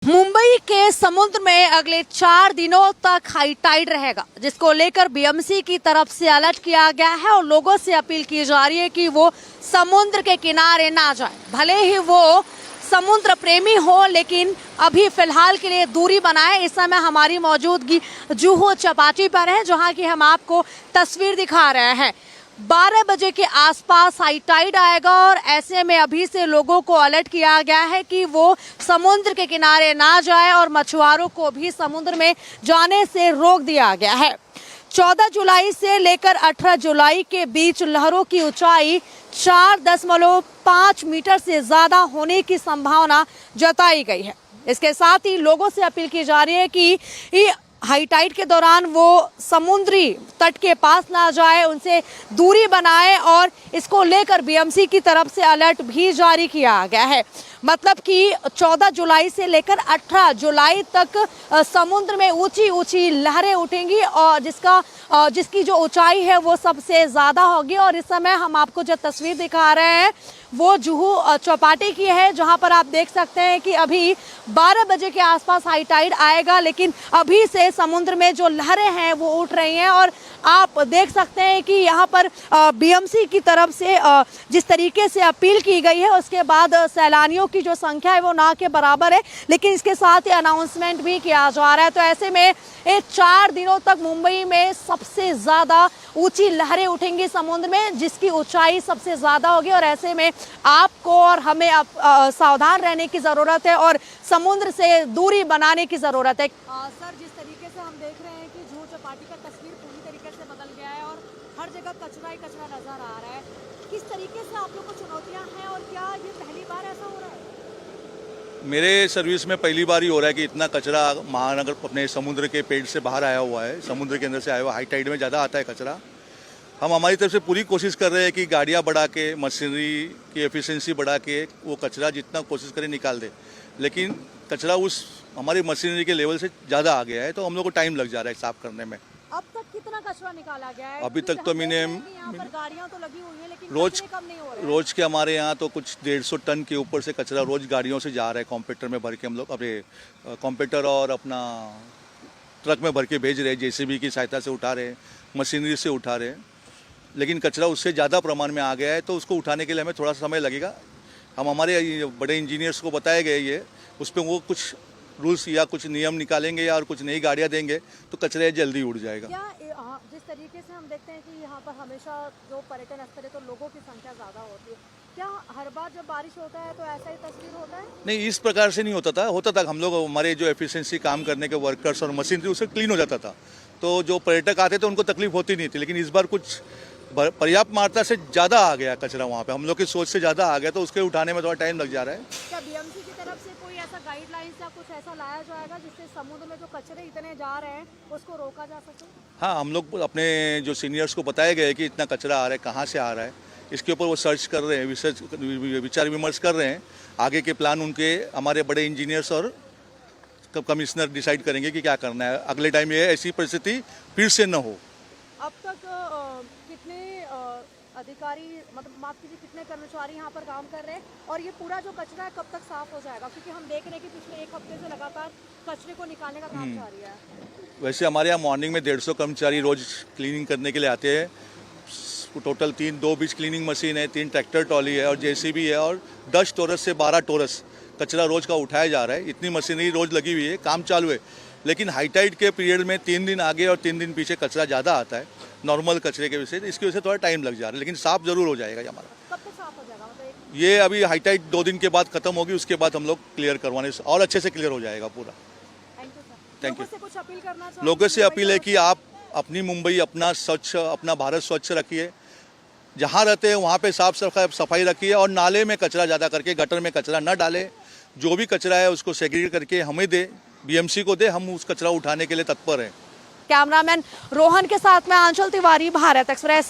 मुंबई के समुद्र में अगले 4 दिनों तक हाई टाइड रहेगा, जिसको लेकर बीएमसी की तरफ से अलर्ट किया गया है और लोगों से अपील की जा रही है कि वो समुद्र के किनारे ना जाए। भले ही वो समुद्र प्रेमी हो, लेकिन अभी फिलहाल के लिए दूरी बनाए। इस समय हमारी मौजूदगी जुहू चौपाटी पर है, जहां की हम आपको तस्वीर दिखा रहे हैं। 12 बजे के आसपास हाई टाइड आएगा और ऐसे में अभी से लोगों को अलर्ट किया गया है कि वो समुद्र के किनारे ना जाए और मछुआरों को भी समुद्र में जाने से रोक दिया गया है। 14 जुलाई से लेकर 18 जुलाई के बीच लहरों की ऊंचाई 4.5 मीटर से ज्यादा होने की संभावना जताई गई है। इसके साथ ही लोगों से अपील की जा रही है कि हाई टाइड के दौरान वो समुद्री तट के पास ना जाए, उनसे दूरी बनाए और इसको लेकर बीएमसी की तरफ से अलर्ट भी जारी किया गया है। मतलब कि 14 जुलाई से लेकर 18 जुलाई तक समुद्र में ऊंची ऊंची लहरें उठेंगी और जिसकी जो ऊंचाई है वो सबसे ज़्यादा होगी। और इस समय हम आपको जो तस्वीर दिखा रहे हैं वो जुहू चौपाटी की है, जहां पर आप देख सकते हैं कि अभी 12 बजे के आसपास हाई टाइड आएगा, लेकिन अभी से समुद्र में जो लहरें हैं वो उठ रही हैं। और आप देख सकते हैं कि यहाँ पर बीएमसी की तरफ से जिस तरीके से अपील की गई है, उसके बाद सैलानियों की जो संख्या है वो ना के बराबर है, लेकिन इसके साथ ही अनाउंसमेंट भी किया जा रहा है। तो ऐसे में 4 दिनों तक मुंबई में सबसे ज़्यादा ऊंची लहरें उठेंगी समुद्र में, जिसकी ऊंचाई सबसे ज़्यादा होगी। और ऐसे में आपको और हमें सावधान रहने की ज़रूरत है और समुद्र से दूरी बनाने की ज़रूरत है। सर, जिस तरीके से हम देख रहे हैं कि जुहू चौपाटी का तस्वीर पूरी तरीके से बदल गया है और हर जगह कचरा ही कचरा नज़र आ रहा है, किस तरीके से आप लोग को चुनौतियाँ हैं और क्या ये पहली बार ऐसा हो रहा है? मेरे सर्विस में पहली बार ही हो रहा है कि इतना कचरा महानगर अपने समुद्र के पेट से बाहर आया हुआ है, समुद्र के अंदर से आया हुआ। हाई टाइड में ज़्यादा आता है कचरा। हम हमारी तरफ से पूरी कोशिश कर रहे हैं कि गाड़ियाँ बढ़ा के, मशीनरी की एफिशिएंसी बढ़ा के वो कचरा जितना कोशिश करें निकाल दे, लेकिन कचरा उस हमारी मशीनरी के लेवल से ज़्यादा आ गया है, तो हम लोग को टाइम लग जा रहा है साफ़ करने में। अब तक कितना कचरा निकाला गया है? अभी तक तो मैंने गाड़ियां तो लगी हुई हैं, लेकिन रोज के हमारे यहाँ तो कुछ 150 टन के ऊपर से कचरा रोज गाड़ियों से जा रहा है। कॉम्पैक्टर में भर के हम लोग अपने कॉम्पैक्टर और अपना ट्रक में भर के भेज रहे हैं, जेसीबी की सहायता से उठा रहे हैं, मशीनरी से उठा रहे हैं, लेकिन कचरा उससे ज़्यादा प्रमाण में आ गया है, तो उसको उठाने के लिए हमें थोड़ा सा समय लगेगा। हम हमारे बड़े इंजीनियर्स को बताए गए ये, उस पर वो कुछ रूल्स या कुछ नियम निकालेंगे या और कुछ नई गाड़ियाँ देंगे तो कचरा जल्दी उड़ जाएगा। जिस तरीके से हम देखते हैं कि यहाँ पर हमेशा जो पर्यटन स्थल है तो लोगों की संख्या ज़्यादा होती है, क्या हर बार जब बारिश होता है तो ऐसा ही तस्वीर होता है? नहीं, इस प्रकार से नहीं होता था। हम लोग हमारे जो एफिशिएंसी काम करने के वर्कर्स और मशीन थी उससे क्लीन हो जाता था, तो जो पर्यटक आते थे उनको तकलीफ होती नहीं थी। लेकिन इस बार कुछ पर्याप्त मात्रा से ज़्यादा आ गया कचरा, वहाँ पे हम लोग की सोच से ज़्यादा आ गया, तो उसके उठाने में थोड़ा टाइम लग जा रहा है। क्या बीएमसी की तरफ से कोई ऐसा गाइडलाइंस या कुछ ऐसा लाया जाएगा जिससे समुद्र में जो कचरे इतने जा रहे हैं उसको रोका जा सके? हाँ, हम लोग अपने जो सीनियर्स को बताए गए कि इतना कचरा आ रहा है, कहाँ से आ रहा है, इसके ऊपर वो सर्च कर रहे हैं, विचार विमर्श कर रहे हैं। आगे के प्लान उनके हमारे बड़े इंजीनियर्स और कमिश्नर डिसाइड करेंगे कि क्या करना है अगले टाइम ये ऐसी परिस्थिति फिर से न हो। अब तक कितने अधिकारी, मतलब माफ कीजिए, कितने कर्मचारी यहाँ पर काम कर रहे हैं और ये पूरा जो कचरा है कब तक साफ हो जाएगा? क्योंकि हम देख रहे हैं कि पिछले 1 हफ्ते से लगातार कचरे को निकालने का काम जारी है। वैसे हमारे यहाँ मॉर्निंग में 150 कर्मचारी रोज क्लीनिंग करने के लिए आते हैं। टोटल 2 बीच क्लीनिंग मशीन है, 3 ट्रैक्टर ट्रॉली है और जेसीबी है और 10 टोरस से 12 टोरस कचरा रोज का उठाया जा रहा है। इतनी मशीनरी रोज लगी हुई है, काम चालू है। लेकिन हाई टाइड के पीरियड में 3 दिन आगे और 3 दिन पीछे कचरा ज़्यादा आता है नॉर्मल कचरे के वजह से, इसकी वजह से थोड़ा टाइम लग जा रहा है, लेकिन साफ जरूर हो जाएगा हमारा। कब तक साफ हो जाएगा? मतलब ये अभी हाई टाइड 2 दिन के बाद खत्म होगी, उसके बाद हम लोग क्लियर करवाने और अच्छे से क्लियर हो जाएगा पूरा। Thank you. कुछ अपील करना चाहिए? लोगों से अपील है कि आप अपनी मुंबई अपना भारत स्वच्छ रखिए, जहाँ रहते हैं वहाँ पे साफ सफाई रखिए और नाले में कचरा ज़्यादा करके, गटर में कचरा न डालें। जो भी कचरा है उसको सेग्रीगेट करके हमें दे, बीएमसी को दे, हम उस कचरा उठाने के लिए तत्पर हैं। कैमरामैन रोहन के साथ में आंचल तिवारी, भारत एक्सप्रेस।